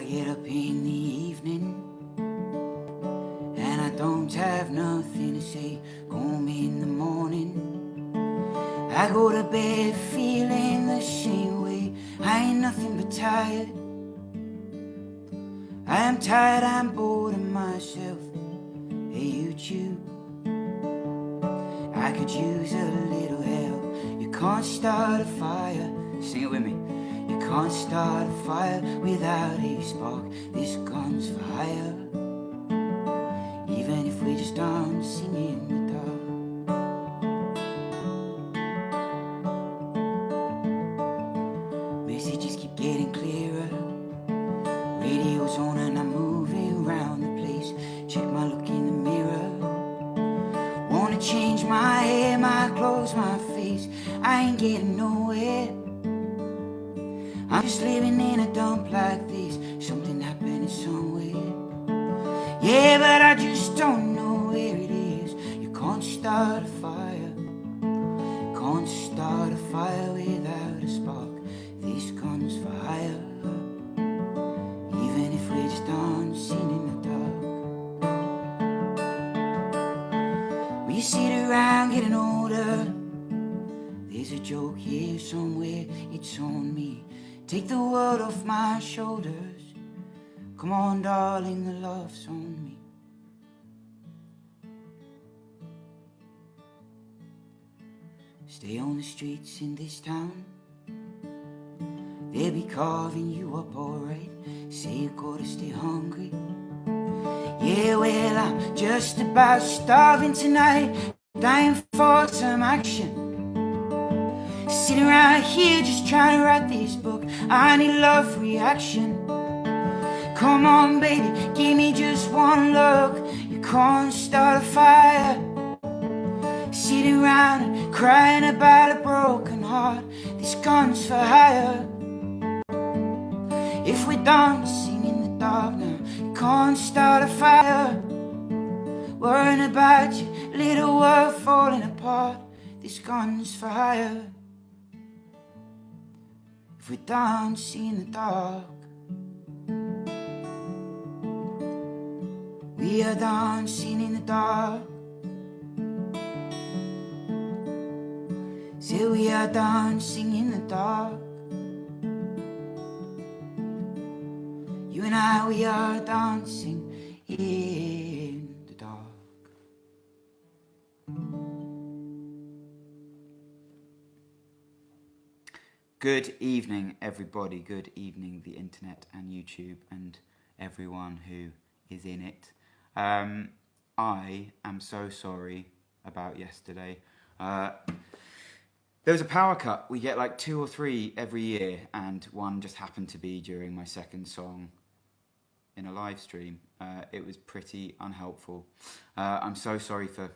get up in the evening and I don't have nothing to say. Home in the morning, I go to bed feeling the same way. I ain't nothing but tired. I am tired, I'm bored of myself. Hey YouTube, I could use a little help. You can't start a fire, sing it with me. You can't start a fire without a spark. This gun's for hire, even if we're just dancing in the dark. Messages keep getting clearer, radio's on and I'm moving around the place. Check my look in the mirror, wanna change my hair, my clothes, my face. I ain't getting nowhere, I'm just living in a dump like this. Something happening somewhere, yeah, but I just don't know where it is. You can't start a fire, can't start a fire without a spark. This gun's for hire, even if we're just dancing in the dark. We sit around getting older, there's a joke here somewhere, it's on me. Take the world off my shoulders, come on darling, the love's on me. Stay on the streets in this town, they'll be carving you up alright. Say you gotta stay hungry, yeah, well I'm just about starving tonight, dying for some action. Sitting right here just trying to write this book, I need love reaction. Come on baby, give me just one look. You can't start a fire, sitting around and crying about a broken heart. This gun's for hire, if we're dancing in the dark now. You can't start a fire, worrying about your little world falling apart. This gun's for hire, if we're dancing in the dark. We are dancing in the dark. Say we are dancing in the dark. You and I, we are dancing in the dark. Good evening, everybody. Good evening, the internet and YouTube and everyone who is in it. I am so sorry about yesterday. There was a power cut. We get like 2 or 3 every year, and one just happened to be during my second song in a live stream. It was pretty unhelpful. I'm so sorry for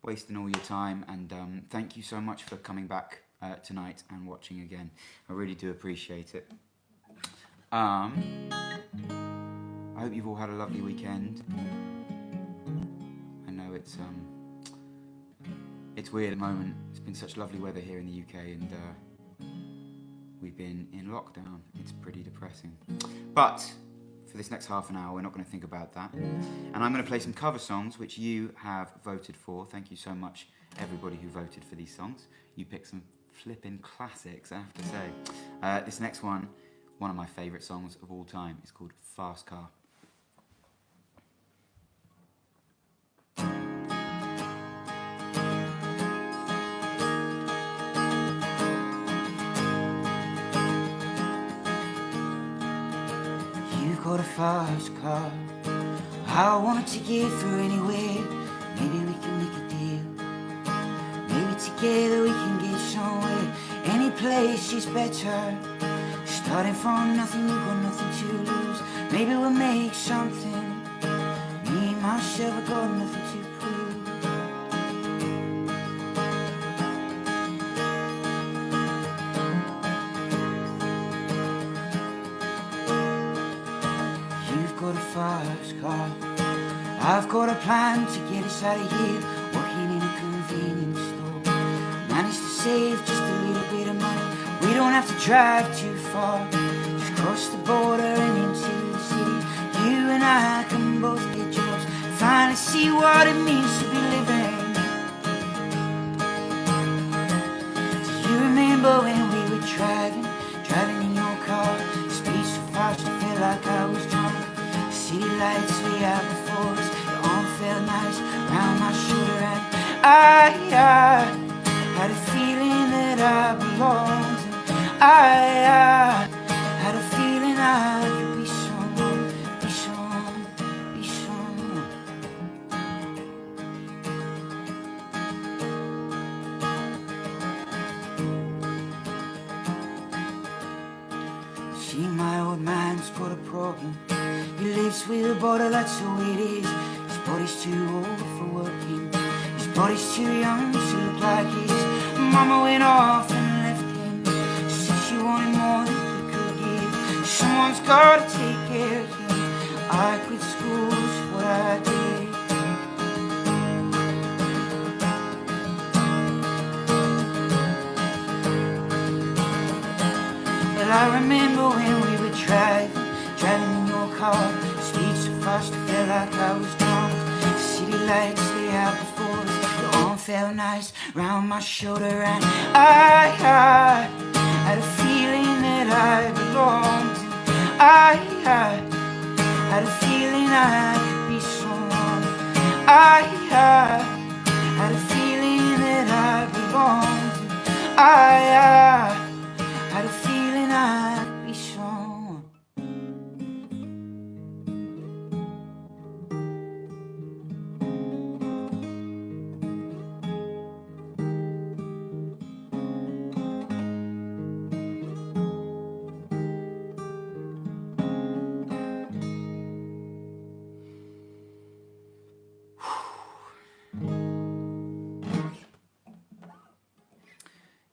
wasting all your time, and thank you so much for coming back tonight and watching again. I really do appreciate it. I hope you've all had a lovely weekend. I know it's weird at the moment. It's been such lovely weather here in the UK, and we've been in lockdown. It's pretty depressing. But for this next half an hour, we're not going to think about that. And I'm going to play some cover songs which you have voted for. Thank you so much, everybody who voted for these songs. You picked some flipping classics, I have to say. This next one of my favourite songs of all time, is called Fast Car. Got a fast car, I want to get through anywhere. Maybe we can make a deal, maybe together we can get somewhere. Any place is better, starting from nothing, you got nothing to lose. Maybe we'll make something, me and myself, I got nothing to prove. Got a fast car, I've got a plan to get us out of here. Working in a convenience store, managed to save just a little bit of money. We don't have to drive too far, just cross the border and into to see what it means to be living. Do you remember when we were driving in your car? Speed so fast, I felt like I was drunk. City lights way out before us. Your arm felt nice round my shoulder, and I had a feeling that I belonged. I had a feeling I could be someone, be someone, be someone. See, my old man's got a problem. He lives with a bottle, that's the way it is. His body's too old for working. His body's too young to look like his. Mama went off and left him. Said she wanted more than he could give. Someone's gotta take care of him. I quit school, is what I did. Well, I remember when we were driving in your car. Speed so fast, I felt like I was drunk. City lights lay out before us. Your arm felt nice round my shoulder, and I had a feeling that I belonged. I had a feeling I could be someone. I had a feeling that I belonged. I had a feeling I could be someone.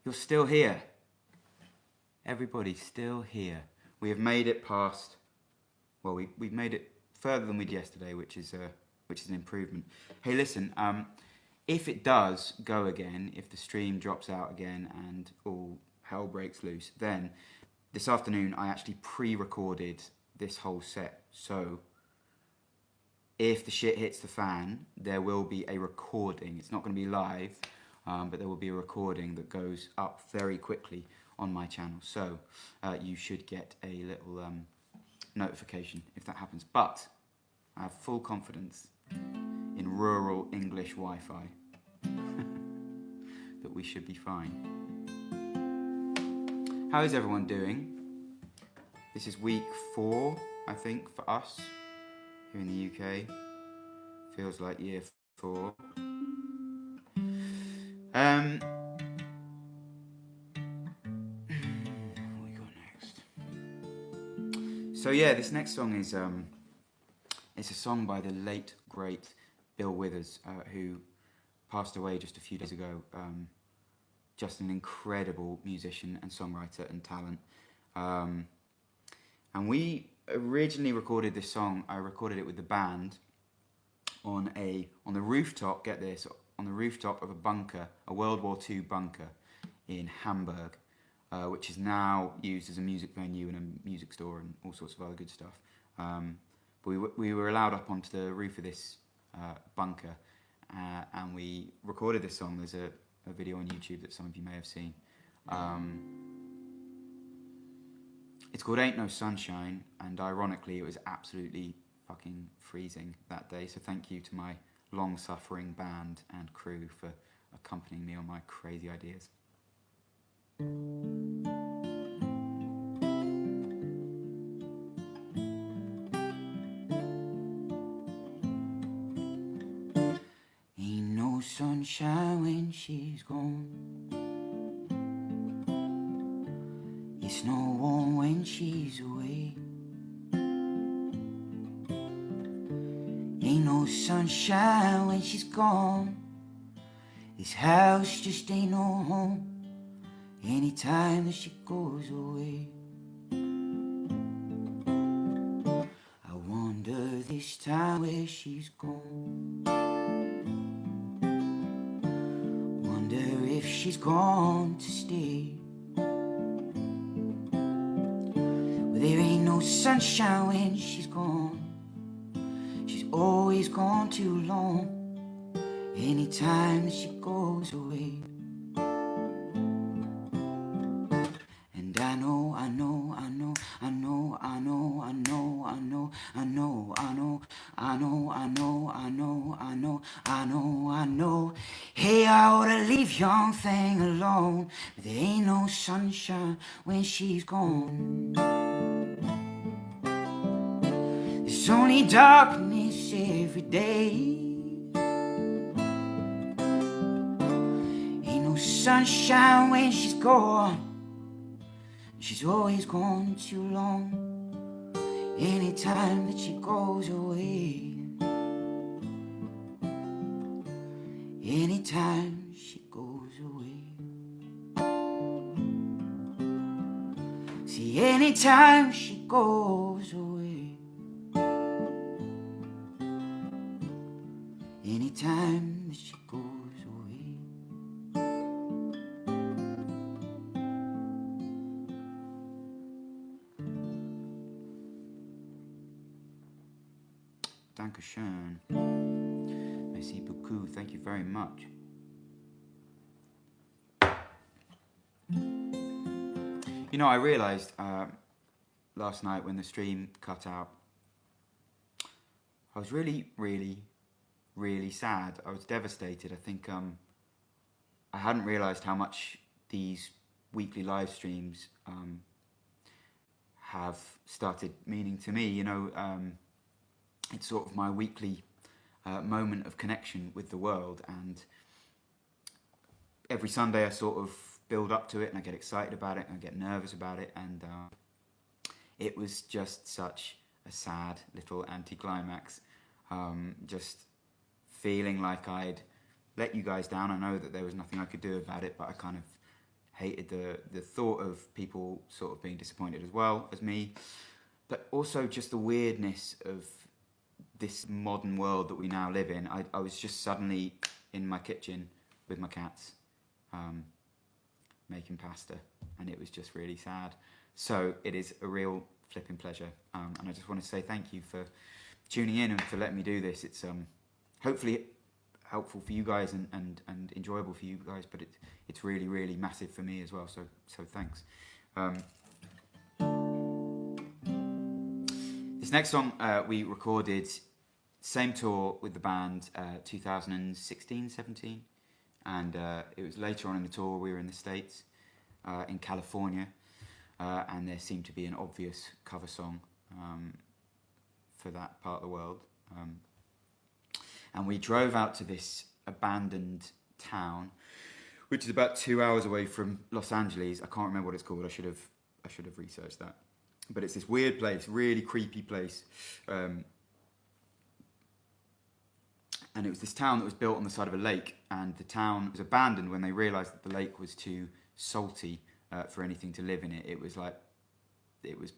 You're still here. Everybody's still here. We have made it past. Well, we've made it further than we did yesterday, which is an improvement. Hey, listen. If it does go again, if the stream drops out again and all hell breaks loose, then this afternoon I actually pre-recorded this whole set. So if the shit hits the fan, there will be a recording. It's not going to be live. But there will be a recording that goes up very quickly on my channel. So you should get a little notification if that happens. But I have full confidence in rural English Wi-Fi that we should be fine. How is everyone doing? This is week 4, I think, for us here in the UK. Feels like year 4. What we got next? So yeah, this next song is it's a song by the late great Bill Withers, who passed away just a few days ago. Just an incredible musician and songwriter and talent. And we originally recorded this song. I recorded it with the band on the rooftop. Get this. On the rooftop of a bunker, a World War II bunker in Hamburg, which is now used as a music venue and a music store and all sorts of other good stuff. But we were allowed up onto the roof of this bunker, and we recorded this song. There's a video on YouTube that some of you may have seen. It's called Ain't No Sunshine, and ironically it was absolutely fucking freezing that day, so thank you to my long-suffering band and crew for accompanying me on my crazy ideas. Ain't no sunshine when she's gone. It's no warm when she's away. Ain't no sunshine when she's gone. This house just ain't no home anytime that she goes away. I wonder this time where she's gone. Wonder if she's gone to stay. But there ain't no sunshine when she's gone. She's always gone too long. Anytime that she goes away. And I know, I know, I know, I know, I know, I know, I know, I know, I know, I know, I know, I know, I know, I know, I know. Hey, I oughta leave young thing alone, but there ain't no sunshine when she's gone. There's only darkness every day. Ain't no sunshine when she's gone. She's always gone too long. Anytime that she goes away. Anytime she goes away. See, anytime she goes away. Anytime that she goes away. Dankeschön. Merci beaucoup. Thank you very much. You know, I realised last night when the stream cut out, I was really, really, really sad. I was devastated. I think I hadn't realised how much these weekly live streams have started meaning to me. You know, it's sort of my weekly moment of connection with the world, and every Sunday I sort of build up to it and I get excited about it and I get nervous about it, and it was just such a sad little anticlimax. Just feeling like I'd let you guys down. I know that there was nothing I could do about it, but I kind of hated the thought of people sort of being disappointed as well as me, but also just the weirdness of this modern world that we now live in. I was just suddenly in my kitchen with my cats making pasta, and it was just really sad. So it is a real flipping pleasure, and I just want to say thank you for tuning in and for letting me do this. It's hopefully helpful for you guys and enjoyable for you guys, but it's really, really massive for me as well, so thanks. This next song we recorded same tour with the band 2016-17, and it was later on in the tour we were in the States, in California, and there seemed to be an obvious cover song for that part of the world, and we drove out to this abandoned town, which is about 2 hours away from Los Angeles. I can't remember what it's called. I should have researched that, but it's this weird place, really creepy place. And it was this town that was built on the side of a lake, and the town was abandoned when they realised that the lake was too salty for anything to live in it. It was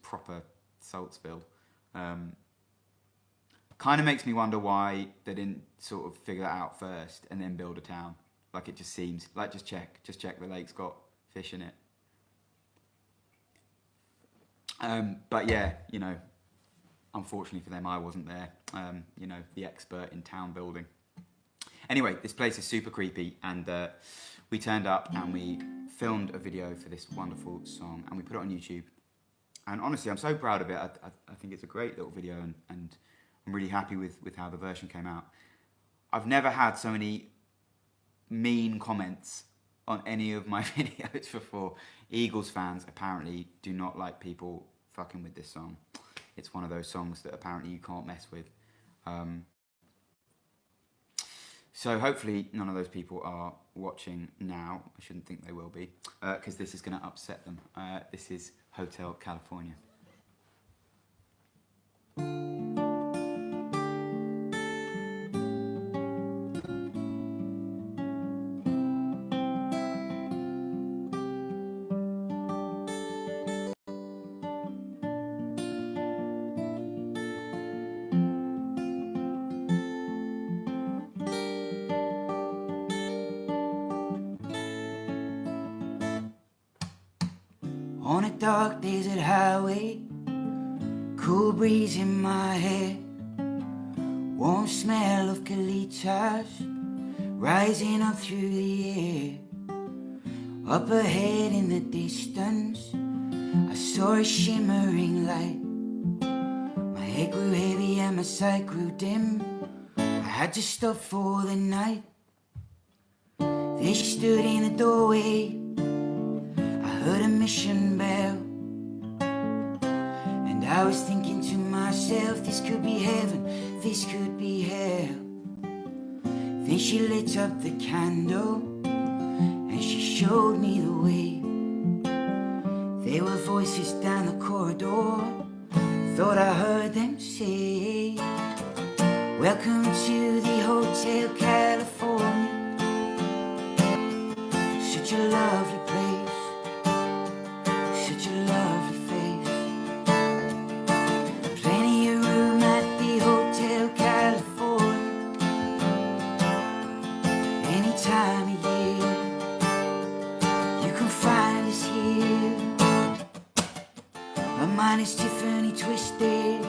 proper Saltsville. Kind of makes me wonder why they didn't sort of figure that out first and then build a town. Like, it just seems like just check the lake's got fish in it. But yeah, you know, unfortunately for them, I wasn't there, you know, the expert in town building. Anyway, this place is super creepy, and we turned up and we filmed a video for this wonderful song, and we put it on YouTube. And honestly, I'm so proud of it. I think it's a great little video, and I'm really happy with how the version came out. I've never had so many mean comments on any of my videos before. Eagles fans apparently do not like people fucking with this song. It's one of those songs that apparently you can't mess with. So hopefully none of those people are watching now. I shouldn't think they will be, because this is going to upset them. This is Hotel California. On a dark desert highway, cool breeze in my hair, warm smell of colitas rising up through the air. Up ahead in the distance, I saw a shimmering light. My head grew heavy and my sight grew dim. I had to stop for the night. There she stood in the doorway. I heard a mission bell, and I was thinking to myself, this could be heaven, this could be hell. Then she lit up the candle and she showed me the way. There were voices down the corridor, thought I heard them say, welcome to the Hotel California. Such a lovely place, such a lovely face. Plenty of room at the Hotel California. Any time of year, you can find us here. My mind is Tiffany twisted.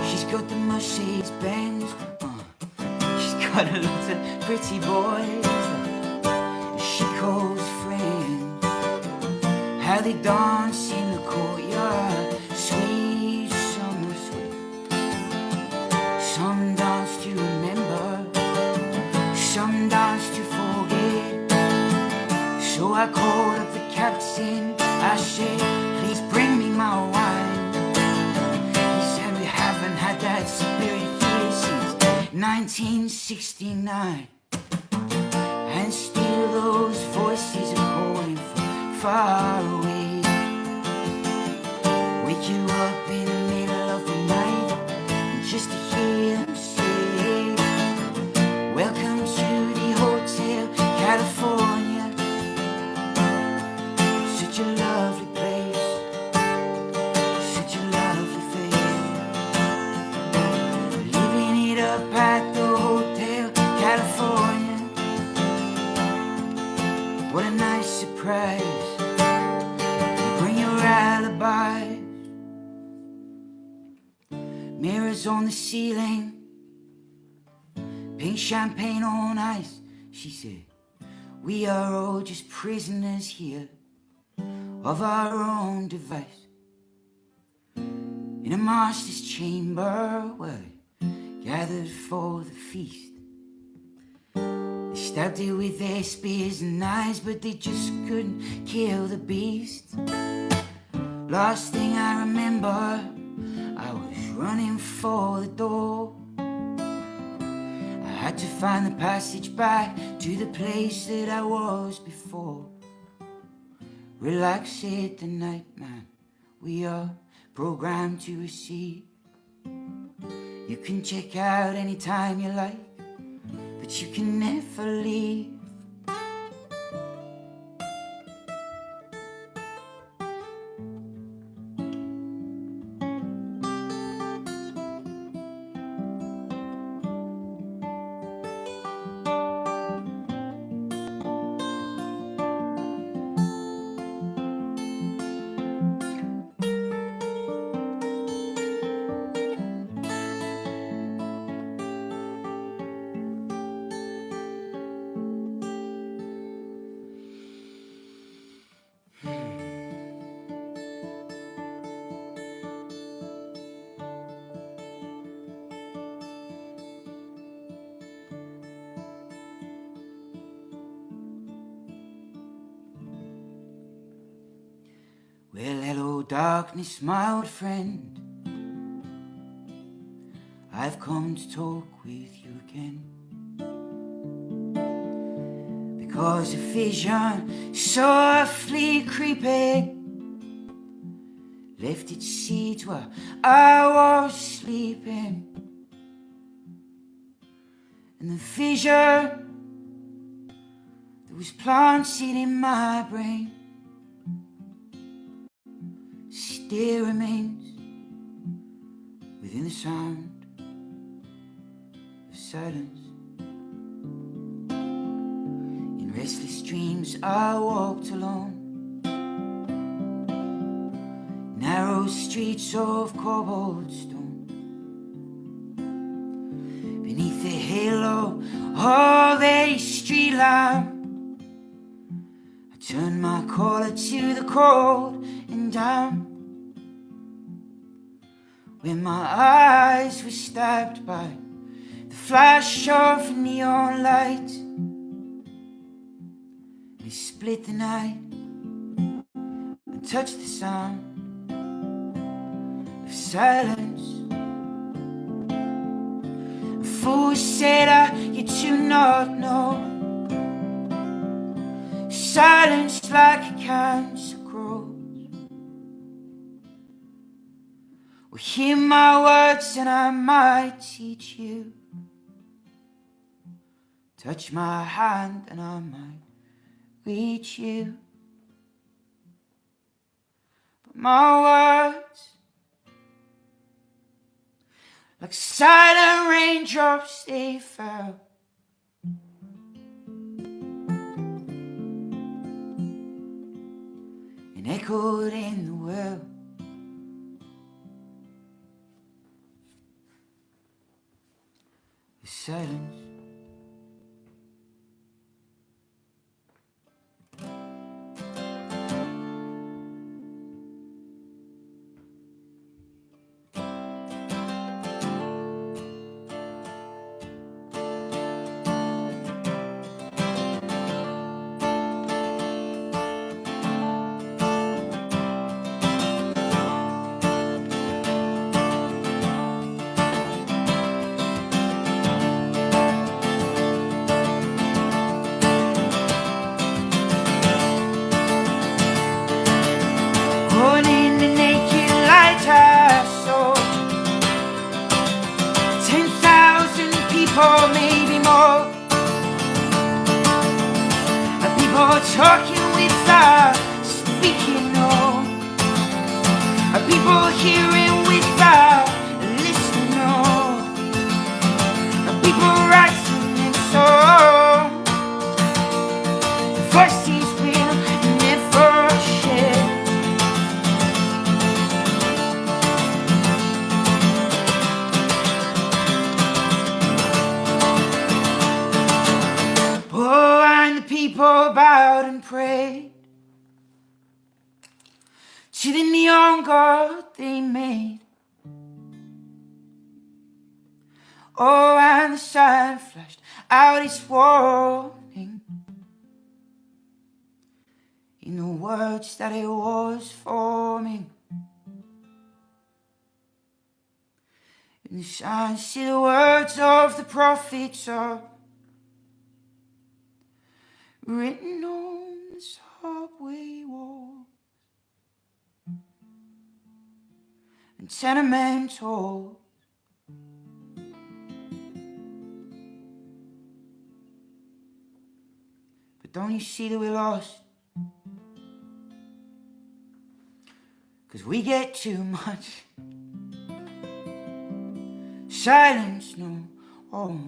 She's got the Mercedes Benz. She's got a lot of pretty boys she calls friends. How they dance in the courtyard, sweet summer sweet. Some dance to remember, some dance to forget. So I called up the captain, I said, please bring me my wine. He said, we haven't had that spirit here since 1969. And still those voices are calling from far away. Wake you up in the middle of the night just to hear them say, welcome to the Hotel California. Such a lovely place, such a lovely face. Living it up at the Hotel California. What a nice surprise, bring your alibi. Mirrors on the ceiling, pink champagne on ice. She said, we are all just prisoners here of our own device. In a master's chamber where they gathered for the feast. They stabbed it with their spears and knives, but they just couldn't kill the beast. Last thing I remember, I was running for the door. I had to find the passage back to the place that I was before. Relax, said the night man, we are programmed to receive. You can check out anytime you like, but you can never leave. Well, hello darkness, my old friend. I've come to talk with you again, because a vision softly creeping left its seeds while I was sleeping. And the vision that was planted in my brain still remains within the sound of silence. In restless dreams I walked alone, narrow streets of cobblestone. Oh, they street lamp. I turned my collar to the cold and damp. When my eyes were stabbed by the flash of a neon light, they split the night and touched the sound of silence. A fool said you do not know. Silence like a cancer grows. Well, hear my words and I might teach you. Touch my hand and I might reach you. But my words, like silent raindrops, they fell. And echoed in the well. The silence. Holding the naked light I saw 10,000 people, maybe more. People talking without speaking, no. People hearing without listening, no. People writing in song. Voices will never share. Oh, and the people bowed and prayed to the neon god they made. Oh, and the sign flashed out its warning in the words that it was forming. In the sign, see the words of the prophets are written on the subway walls and tenement halls. But don't you see that we're lost? 'Cause we get too much silence, no. Oh.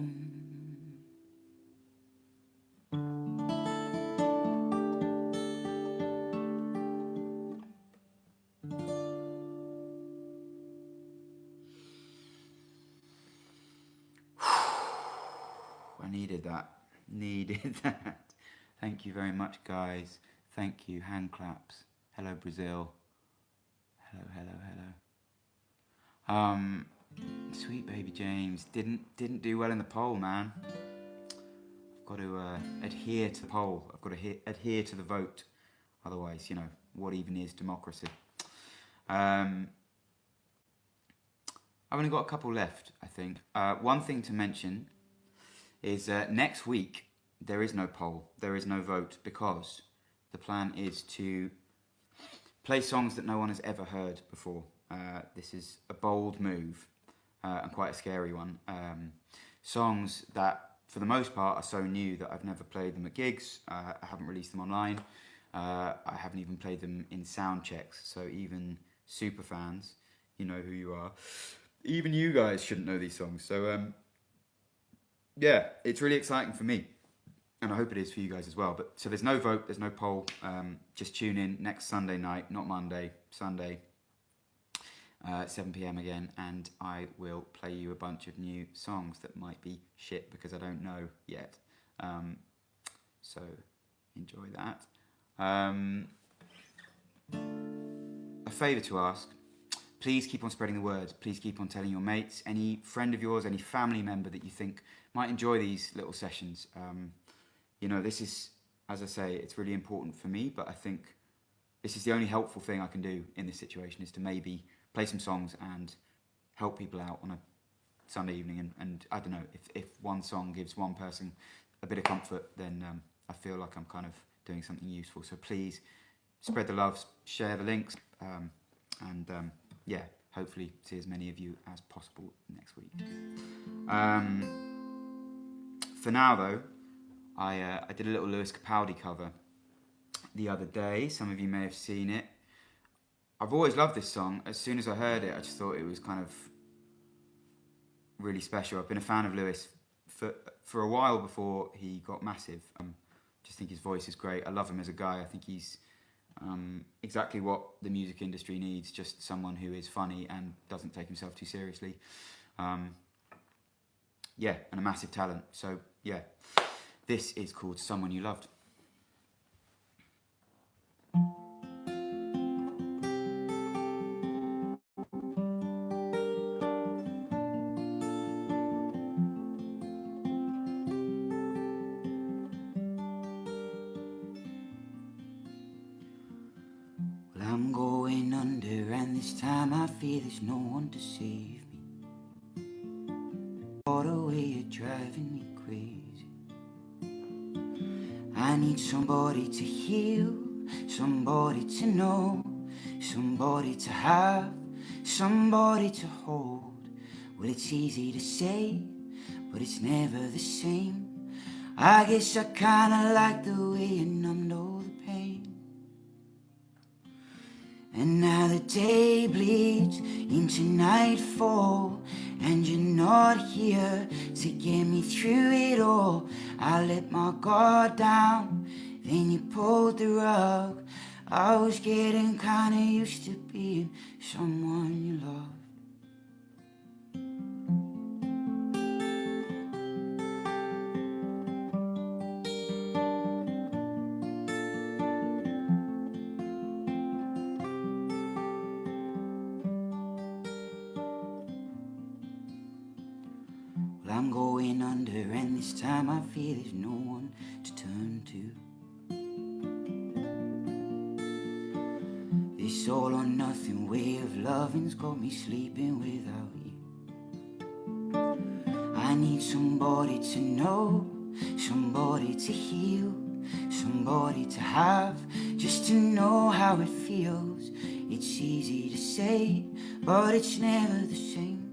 I needed that. Thank you very much, guys. Thank you. Hand claps. Hello, Brazil. Hello. Sweet baby James didn't do well in the poll, man. I've got to adhere to the poll. I've got to adhere to the vote. Otherwise, you know, what even is democracy? I've only got a couple left, I think. One thing to mention is next week there is no poll, there is no vote, because the plan is to play songs that no one has ever heard before. This is a bold move and quite a scary one. Songs that, for the most part, are so new that I've never played them at gigs. I haven't released them online. I haven't even played them in sound checks. So even super fans, you know who you are. Even you guys shouldn't know these songs. So yeah, it's really exciting for me, and I hope it is for you guys as well. But so there's no vote, there's no poll. Just tune in next Sunday night, not Monday, Sunday. 7 p.m. again, and I will play you a bunch of new songs that might be shit because I don't know yet. So enjoy that. A favour to ask. Please keep on spreading the word. Please keep on telling your mates, any friend of yours, any family member that you think might enjoy these little sessions. This is, as I say, it's really important for me, but I think this is the only helpful thing I can do in this situation, is to maybe play some songs and help people out on a Sunday evening. And I don't know, if one song gives one person a bit of comfort, then I feel like I'm kind of doing something useful. So please spread the love, share the links, hopefully see as many of you as possible next week. For now though, I did a little Lewis Capaldi cover the other day. Some of you may have seen it. I've always loved this song. As soon as I heard it, I just thought it was kind of really special. I've been a fan of Lewis for a while before he got massive. Just think his voice is great. I love him as a guy. I think he's exactly what the music industry needs, just someone who is funny and doesn't take himself too seriously. And a massive talent. So, yeah, this is called Someone You Loved. Well, I'm going under, and this time I fear there's no one to save me. All the way you're driving me crazy. I need somebody to heal, somebody to know, somebody to have, somebody to hold. Well, it's easy to say, but it's never the same. I guess I kinda like the way you numbed all the pain. And now the day bleeds into nightfall, and you're not here to get me through it all. I let my guard down, then you pulled the rug. I was getting kinda used to being someone you loved. Well, I'm going under, and this time I fear there's no one to turn to. This all or nothing way of loving's got me sleeping without you. I need somebody to know, somebody to heal, somebody to have, just to know how it feels. It's easy to say, but it's never the same.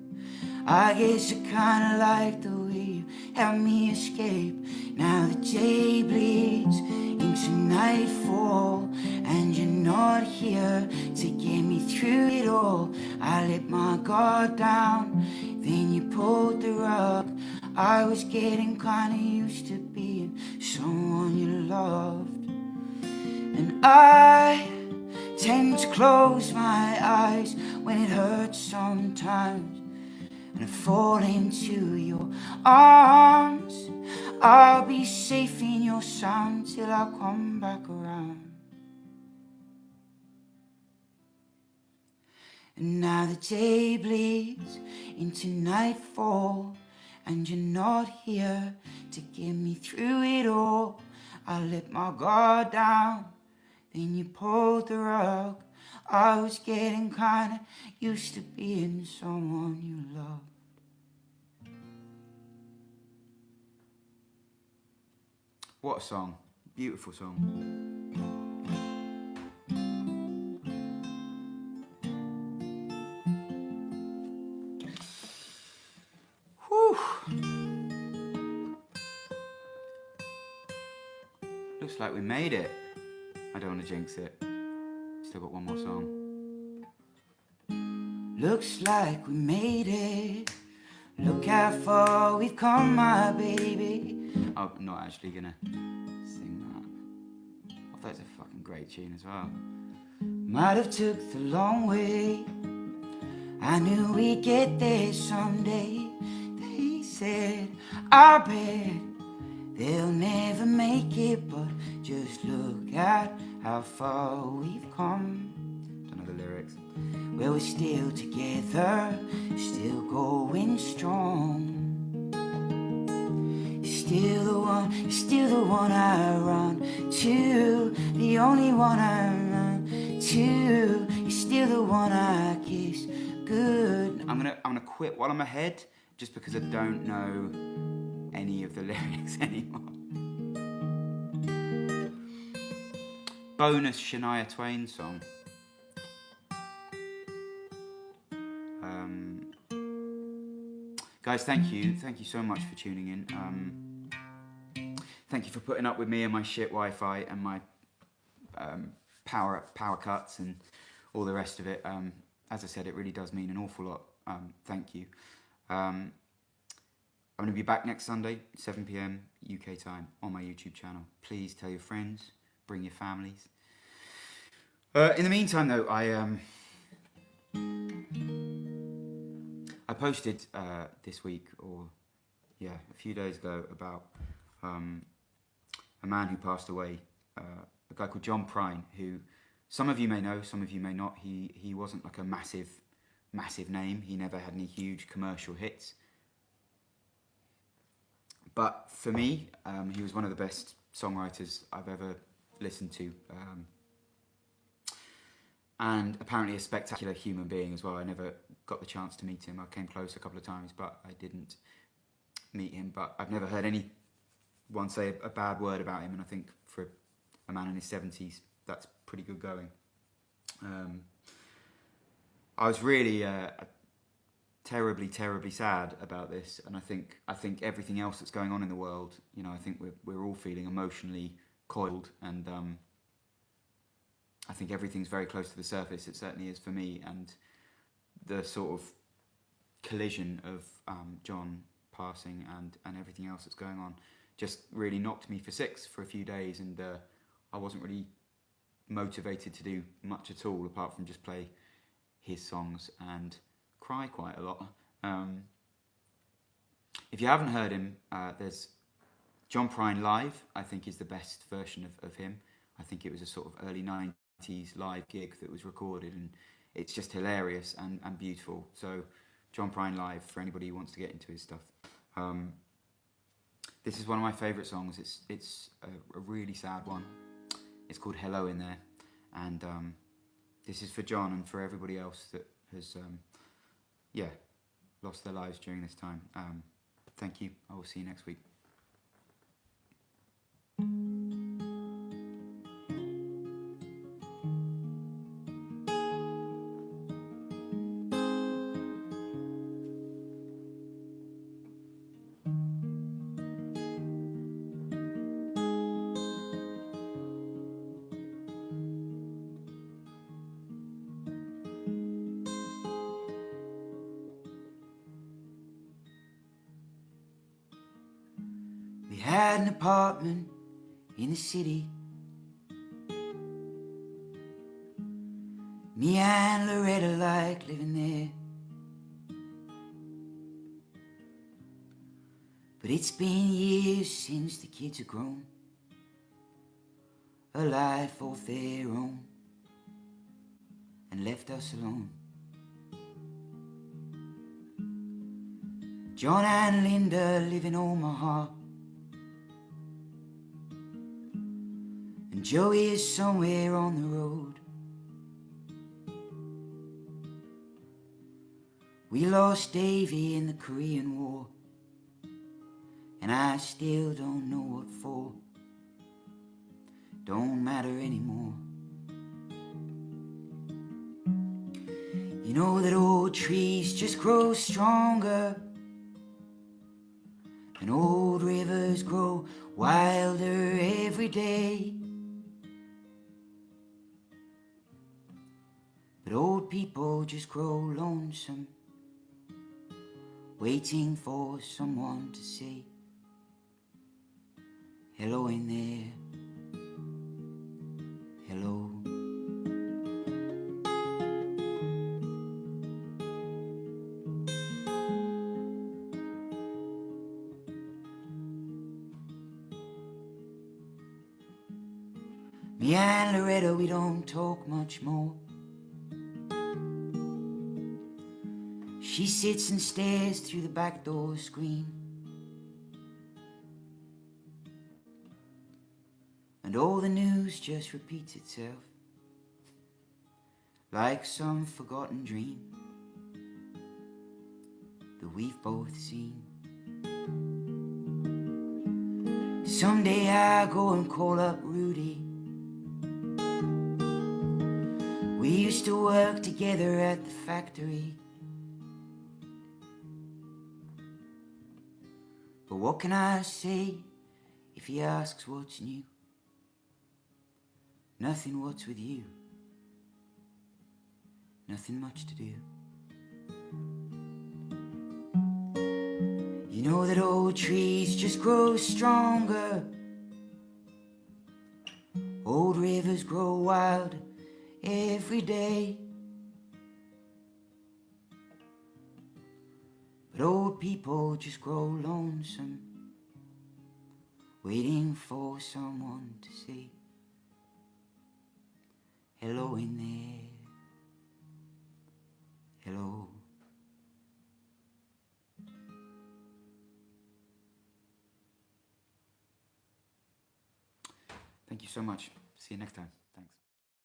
I guess I kinda like the way you help me escape. Now the day bleeds into nightfall, and you're not here to get me through it all. I let my guard down, then you pulled the rug. I was getting kinda used to being someone you loved. And I tend to close my eyes when it hurts sometimes, and I fall into your arms. I'll be safe in your sound till I come back around. And now the day bleeds into nightfall, and you're not here to get me through it all. I let my guard down, then you pulled the rug. I was getting kinda used to being someone you loved. What a song. Beautiful song. Whew. Looks like we made it. I don't want to jinx it. Still got one more song. Looks like we made it. Look how far we've come, my baby. I'm not actually gonna sing that. I thought it was a fucking great tune as well. Might have took the long way, I knew we'd get there someday. They said, I bet they'll never make it, but just look at how far we've come. Don't know the lyrics. Well, we're still together, still going strong. You're still the one I run to, the only one I run to. You're still the one I kiss good. I'm gonna quit while I'm ahead, just because I don't know any of the lyrics anymore. Bonus Shania Twain song. Guys, thank you so much for tuning in. Thank you for putting up with me and my shit Wi-Fi and my power cuts and all the rest of it. As I said, it really does mean an awful lot. Thank you. I'm going to be back next Sunday, 7 p.m. UK time on my YouTube channel. Please tell your friends, bring your families. In the meantime, though, I posted this week, a few days ago, about a man who passed away, a guy called John Prine, who some of you may know, some of you may not. He wasn't like a massive name. He never had any huge commercial hits. But for me, he was one of the best songwriters I've ever listened to. And apparently a spectacular human being as well. I never got the chance to meet him. I came close a couple of times, but I didn't meet him. But I've never heard anyone say a bad word about him, and I think for a man in his 70s, that's pretty good going. I was really terribly sad about this, and I think everything else that's going on in the world, you know, I think we're all feeling emotionally coiled, and I think everything's very close to the surface. It certainly is for me, and the sort of collision of John passing and everything else that's going on just really knocked me for six for a few days, and I wasn't really motivated to do much at all apart from just play his songs and cry quite a lot. If you haven't heard him, there's John Prine Live, I think, is the best version of him. I think it was a sort of early 90s live gig that was recorded, and it's just hilarious and beautiful. So John Prine Live, for anybody who wants to get into his stuff. This is one of my favourite songs. It's a really sad one. It's called Hello in There, and this is for John and for everybody else that has lost their lives during this time. Thank you. I will see you next week. We had an apartment in the city. Me and Loretta like living there. But it's been years since the kids are grown, a life of their own, and left us alone. John and Linda live in Omaha, and Joey is somewhere on the road. We lost Davy in the Korean War, and I still don't know what for. Don't matter anymore. You know that old trees just grow stronger, and old rivers grow wilder every day. But old people just grow lonesome, waiting for someone to say hello in there. Hello. Me and Loretta, we don't talk much more. She sits and stares through the back door screen, and all the news just repeats itself like some forgotten dream that we've both seen. Someday I go and call up Rudy. We used to work together at the factory. But what can I say if he asks what's new? Nothing, what's with you? Nothing much to do. You know that old trees just grow stronger. Old rivers grow wild every day. But old people just grow lonesome, waiting for someone to say hello in there. Hello. Thank you so much. See you next time.